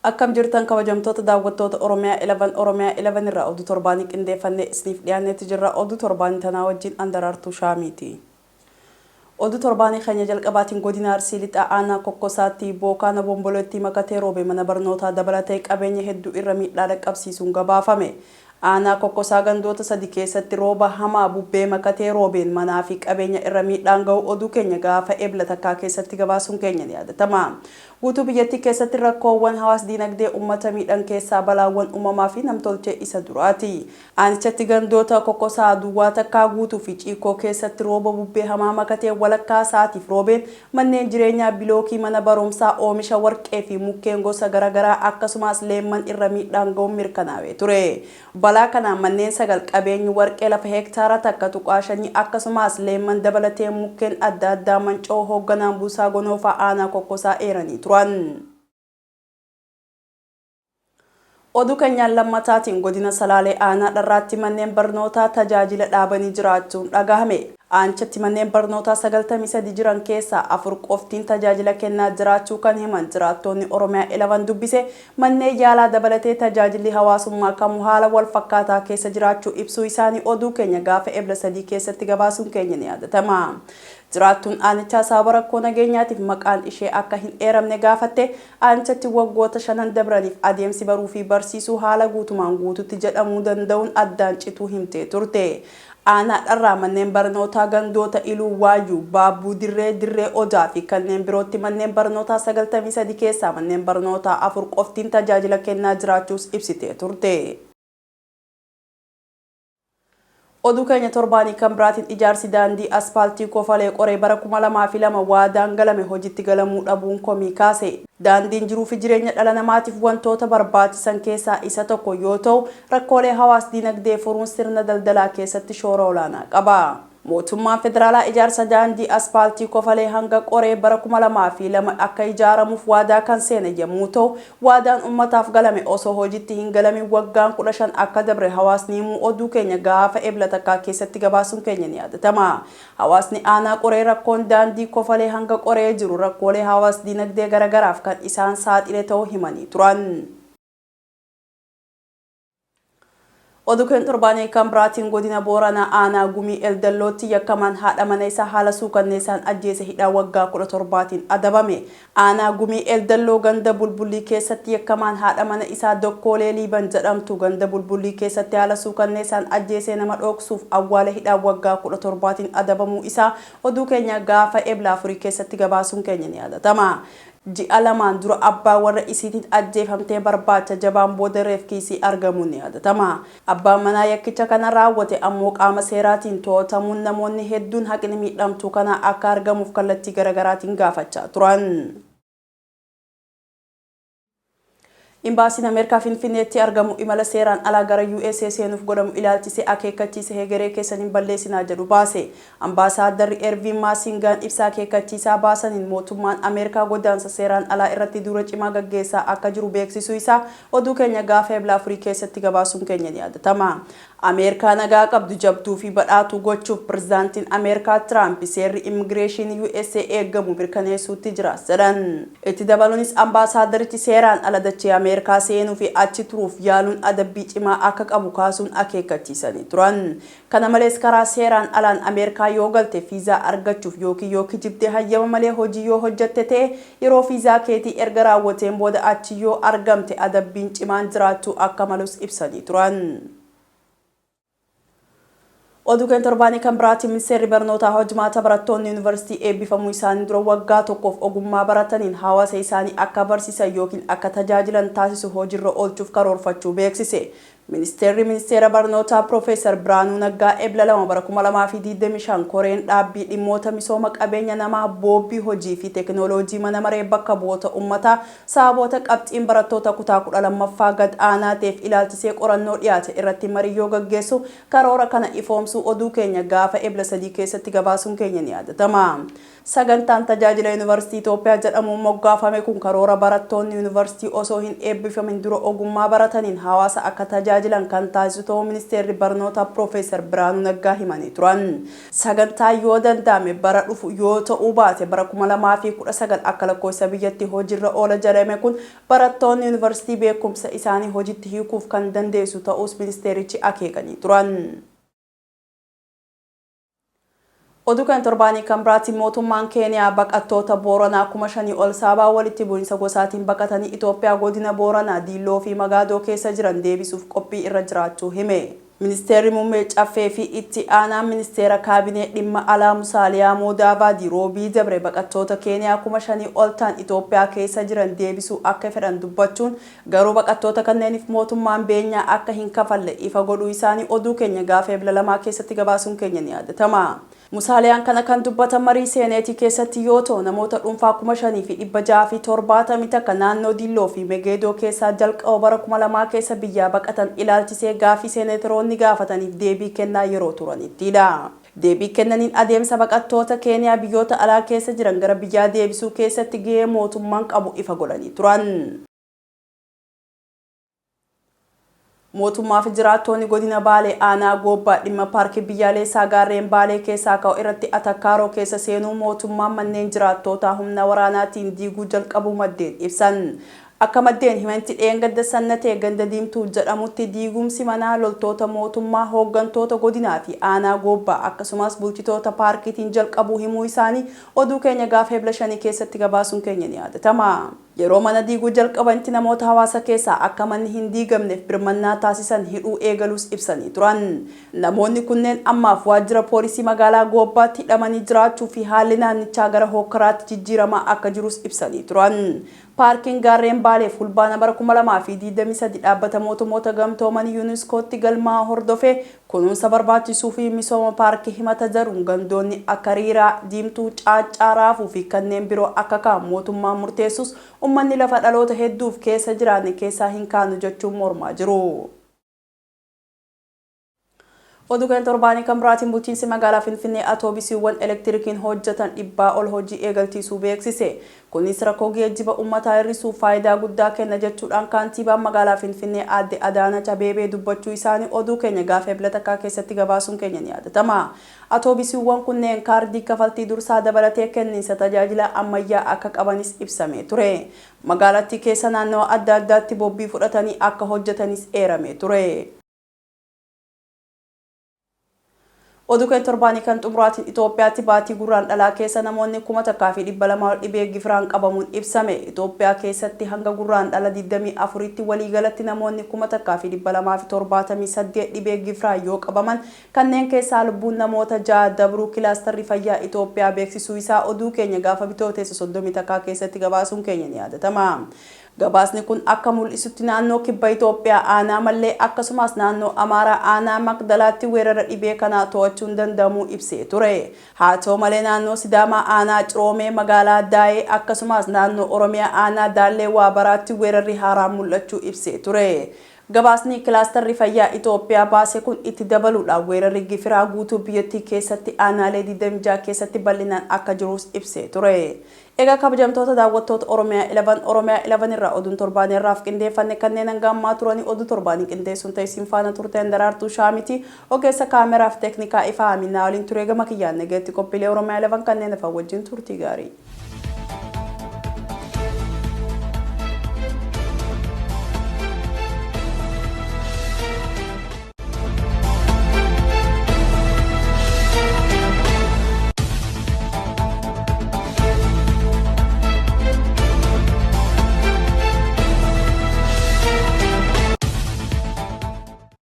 Akkam jirtan kabajamtoota daawwattoota Oromiyaa 11 Oromiyaa 11 irraa oduu torbaanii qindeeffannee isiniif dhiyaannetti jirra. Oduu torbaanii tanaa wajjin Andarartuu Shaamiiti. Oduu torbaanii keenya jalqabaatiin godina Arsii lixaa aanaa Kokkosaatti bookaana bombolotti makatee roobe mana barnootaa dabalatee qabeenya hedduu irra miidhaa dhaqqabsiisuun gabaafame. Aanaa Kokkosaa gandoota sadi keessatti rooba hamaa bubbee makatee roobeen manaa fi qabeenya irra miidhaan ga'u oduu keenya gaafa ebla takkaa keessatti gabaasuun keenya ni yaadatama. Guutuu biyyattii keessatti rakkoowwan hawaas diinagdee uummata miidhan keessaa balaawwan uumamaa fi namtolchee isa duraati. Aanichatti gandoota Kokkosaa duwwaa takkaa guutuu fi ciikoo keessatti rooba bubbee hamaa makatee walakkaa isaatiif roobeen manneen jireenyaa bilookii mana barumsaa oomisha warqee fi mukkeen gosa garaagaraa akkasumas leemman irra miidhaan ga'uun mirkanaa'ee ture. Balaa kanaan manneen sagal qabeenyi warqee lafa hektaara takka tuqaashanii akkasumas leemman dabalatee mukkeen adda addaa manca'uu hoogganaan buusaa gonoofaa aanaa Kokkosaa eeranii turan. Oduu keenyaan lammataatiin godina Salaalee aanaa Dharraatti manneen barnootaa tajaajila dhaabanii jiraachuun dhagahame. Aanchatti manneen barnootaa 93 jiran keessaa 4 qoftiin tajaajila kennaa jiraachuu kan himan jiraattonni Oromiyaa 11 dubbise manneen yaalaa dabalatee tajaajilli hawaasummaa kamuu haala wal fakkaataa keessa jiraachuu ibsuu isaanii oduu keenya gaafa ebla 3 keessatti gabaasuun keenya ni yaadatama. Jiraattuun aanichaa sababa rakkoo nageenyaatiif maqaan ishee akka hin eeramne gaafatte aanchatti waggoota 5 dabraniif adeemsi baruu fi barsiisuu haala guutumaan guututti jedhamuu danda'uun addaan cituu himtee turte. Aanaa Dharraa manneen barnootaa gandoota Iluu Waayyuu, Baabbuu Dirree Odaa fi kanneen birootti manneen barnootaa 93 keessaa manneen barnootaa 4 qoftiin tajaajila kennaa jiraachuus ibsitee turte. Oduu keenya torbaanii kan biraatiin ijaarsi daandii aspaaltii Kofalee Qoree bara 2002 waadaan galame hojiitti galamuu dhabuun komii kaase. Daandiin jiruu fi jireenya dhala namaatiif wantoota barbaachisan keessaa isa tokko yoo ta'u, rakkoolee hawaas diinagdee furuun sirna daldalaa keessatti shoora olaanaa qaba. Mootummaan federaalaa ijaarsa daandii aspaaltii Kofalee hanga Qoree bara 2002 akka ijaaramuuf waadaa kan seene yommuu ta'u, waadaan ummataaf galame osoo hojiitti hin galamin waggaan 15 akka dabre hawaasni himuu oduu keenya gaafa ebla takkaa keessatti gabaasuun keenya ni yaadatama. Hawaasni aanaa Qoree rakkoon daandii Kofalee hanga Qoree jiru rakkoolee hawaas diinagdee garagaraaf kan isaan saaxile ta'uu himanii turan. Oduu keenya torbaanii kan biraatiin godina Booranaa aanaa Gumii Eldallootti yakkamaan haadha mana isaa haala suukanneessaan ajjeese hidhaa waggaa 17tiin adabame. Aanaa Gumii Eldalloo ganda bulbullii keessatti yakkamaan haadha mana isaa Dokkoolee Liiban jedhamtu ganda bulbullii keessatti haala suukanneessaan ajjeesee nama dhoksuuf awwaala hidhaa waggaa 17tiin adabamuu isaa oduu keenya gaafa ebla 4 keessatti gabaasuun keenya ni yaadatama. Ji'a lamaan dura abbaa warra isiitiin ajjeefamtee barbaacha jabaan booda reefkiisii argamuun ni yaadatama. Abbaan manaa yakkicha kana raawwate ammoo qaama seeraatiin to'atamuun namoonni hedduun haqni miidhamtuu kana akka argamuuf kallattii garaagaraatiin gaafachaa turan. Imbaasiin Ameerikaa Finfinneetti argamu imala seeraan alaa gara USA seenuuf godhamu ilaalchisee akeekkachiisa hegeree keessaniin balleessinaa jedhu baase. Ambaasaaddarri Ervin Maasingaan ibsa akeekkachiisaa baasaniin mootummaan Ameerikaa godaansa seeraan alaa irratti dura cimaa gaggeessaa akka jiru beeksisuu isaa oduu keenya gaafa ebla 4 keessatti gabaasuun keenya ni yaadatama. Ameerikaa nagaa qabdu jabduu fi badhaatuu gochuuf pirezidaantiin Ameerikaa Tiraamp seerri immigireeshinii USA eegamu mirkaneessuutti jira jedhan. Itti dabaluunis ambaasaaddarichi seeraan ala dachee Ameerikaa seenuu fi achi turuuf yaaluun adabbii cimaa akka qabu kaasuun akeekkachiisanii turan. Kana malees karaa seeraan alaan Ameerikaa yoo galte fiizaa argachuuf yookiin kijibdee hayyama malee hojii yoo hojjatte ta'e yeroo fiizaa keetii erga raawwateen booda achi yoo argamte adabbiin cimaan jiraachuu akka malus ibsanii turan. Oduu keenya torbaanii kan biraatiin ministeerri barnootaa hojmaata barattoonni yuunivarsiitii eebbifamuu isaanii dura waggaa tokkoof ogummaa barataniin hawaasa isaanii akka barsiisan yookiin akka tajaajilan taasisu hojiirra oolchuuf karoorfachuu beeksise. Ministeera barnootaa Profeesar Biraanuu Naggaa ebla 2 bara 2025 koreen dhaabbii dhimmoota misooma qabeenya namaa boobbii hojii fi teekinooloojii mana maree bakka bu'oota uummataa sababoota qabxiin barattoota kutaa 12ffaa gad aanaa ta'eef ilaalchisee qorannoo dhiyaate irratti mariyyoo gaggeessu karoora kana ifoomsuu oduu keenya gaafa ebla 3 keessatti gabaasuun keenya ni yaadatama. Sagantaan tajaajila yuunivarsiitii Itoophiyaa jedhamuun moggaafame kun karoora barattoonni yuunivarsiitii osoo hin eebbifamin dura ogummaa barataniin hawaasa akka tajaajilan kan taasisu ministeerri barnoota Profeesar Biraanuu Naggaa himanii turan. Sagantaa yoo danda'ame bara dhufu yoo ta'uu baate bara 2019 akka lakkoofsa biyyatti hojiirra oola jedhame kun barattoonni yuunivarsiitii beekumsa isaanii hojiitti hiikuuf kan dandeessu ta'us ministeerichi akeekanii turan. Oduu kan torbaanii kan biraatiin mootummaan Keeniyaa baqattoota Booranaa 5,000 ol sababa walitti bu'iinsa gosaatiin baqatanii Itoophiyaa godina Booranaa Diilloo fi Magaadoo keessa jiran deebisuuf qophii irra jiraachuu hime. Ministeerri muummee Caffee fi itti aanaan ministeera kaabinee dhimma alaa Musaaliyaa Moodaavaadii Roobii Dabre baqattoota Keeniyaa 5,000 ol ta'an Itoophiyaa keessa jiran deebisuu akka fedhan dubbachuun garuu baqattoota kanneeniif mootummaan beenyaa akka hin kafalle ifa godhuu isaanii oduu keenya gaafa Ebla 2 keessatti gabaasuun keenya ni yaadatama. Musaaliyaan kana kan dubbatan marii seeneetii keessatti yoo ta'u namoota dhuunfaa 5,670 takka naannoo Diilloo fi Megeedoo keessaa jalqaba bara 2000 keessa biyyaa baqatan ilaalchisee gaafii seeneetoroonni gaafataniif deebii kennaa yeroo turanittidha. Deebii kennaniin adeemsa baqattoota Keeniyaa biyyoota alaa keessa jiran gara biyyaa deebisuu keessatti gahee mootummaan qabu ifa godhanii turan. Mootummaa fi jiraattonni godina Baalee aanaa Goobbaa dhimma paarkii biyyaalessaa gaarreen Baalee keessaa ka'u irratti atakkaaroo keessa seenuu mootummaan manneen jiraattootaa humna waraanaatiin diiguu jalqabuu maddeen ibsan. Akka maddeen himanti dheengadda sannatee ganda diimtuu jedhamutti diigumsi manaa loltoota mootummaa hooggantoota godinaa fi aanaa Goobbaa akkasumas bulchitoota paarkiitiin jalqabuu himuu isaanii oduu keenya gaafa Ebla 5 keessatti gabaasuun keenya ni yaadatama. Yeroo mana diiguu jalqabanitti namoota hawaasa keessaa akka manni hin diigamneef birmannaa taasisan hidhuu eegaluus ibsanii turan. Namoonni kunneen ammaaf waajjira poolisii magaalaa Goobbaatti hidhamanii jiraachuu fi haalli naannichaa gara hokkaraatti jijjiiramaa akka jirus ibsanii turan. Paarkiin gaarreen Baalee fulbaana bara 2023 dhaabbata mootummoota gamtoomanii yuuniskootti galmaa hordofee kunuunsa barbaachisuu fi misooma paarkii himata jaruun gandoonni akka Riiraa, Diimtuu, Caaccaa, Raafuu fi kanneen biroo akka ka'an mootummaan murteessus ummanni lafa dhaloota hedduuf keessa jiraanne keessaa hin kaanu jechuun mormaa jiru. Oduu kan torbaanii kan biraatiin bulchiinsi magaalaa Finfinnee atoobisiiwwan elektirikiin hojjetan 100 ol hojii eegalchiisuu beeksise. Kunis rakkoo geejjiba uummataa hir'isuuf faayidaa guddaa kenna jechuudhaan kantiibaan magaalaa Finfinnee aadde Adaanach Abeebee dubbachuu isaanii oduu keenya gaafa Ebla 1 keessatti gabaasuun keenya ni yaadatama. Atoobisiiwwan kunneen kaardii kafaltii dursaa dabalatee kenniinsa tajaajila ammayyaa akka qabanis ibsamee ture. Magaalattii keessa naannoo adda addaatti bobbii fudhatanii akka hojjetanis eeramee ture. Oduu kan torbaanii kan xumuraatiin Itoophiyaatti baatii gurraandhalaa keessa namoonni 1,200 dhibee gifiraan qabamuun ibsame. Itoophiyaa keessatti hanga gurraandhala 24tti waliigalatti namoonni 1,278 dhibee gifiraan yoo qabaman kanneen keessaa lubbuun namoota 6 dabruu kilaastarri fayyaa Itoophiyaa beeksisuu isaa oduu keenya gaafa Bitootessa 30 keessatti gabaasuun keenya ni yaadatama. Gabaasni kun akka mul'isutti naannoo kibba Itoophiyaa aanaa Mallee akkasumas naannoo Amaaraa aanaa Magdalaatti weerara dhibee kanaa to'achuun danda'amuu ibsee ture. Haa ta'u malee naannoo Sidaamaa aanaa Ciroomee magaalaa Daayee akkasumas naannoo Oromiyaa aanaa Daallee Waabaraatti weerarri haaraan mul'achuu ibsee ture. Gabaasni kilaastarri fayyaa Itoophiyaa baase kun itti dabaluudhaan weerarri gifiraa guutuu biyyattii keessatti aanaalee 26 keessatti bal'inaan akka jirus ibsee ture. Egaa kabajamtoota daawwattoota Oromiyaa 11 irraa oduun torbaanii irraaf qindeeffanne kanneen hanga ammaa turanii oduu torbaanii qindeessuun ta'isiin faana turteen Daraartuu Shaamiti ogeessa kaameraaf teeknikaa Ifaa Aminaa waliin turee gama kiyyaan nageetti qophiilee Oromiyaa 11 kanneen afaan wajjin turtii gaarii.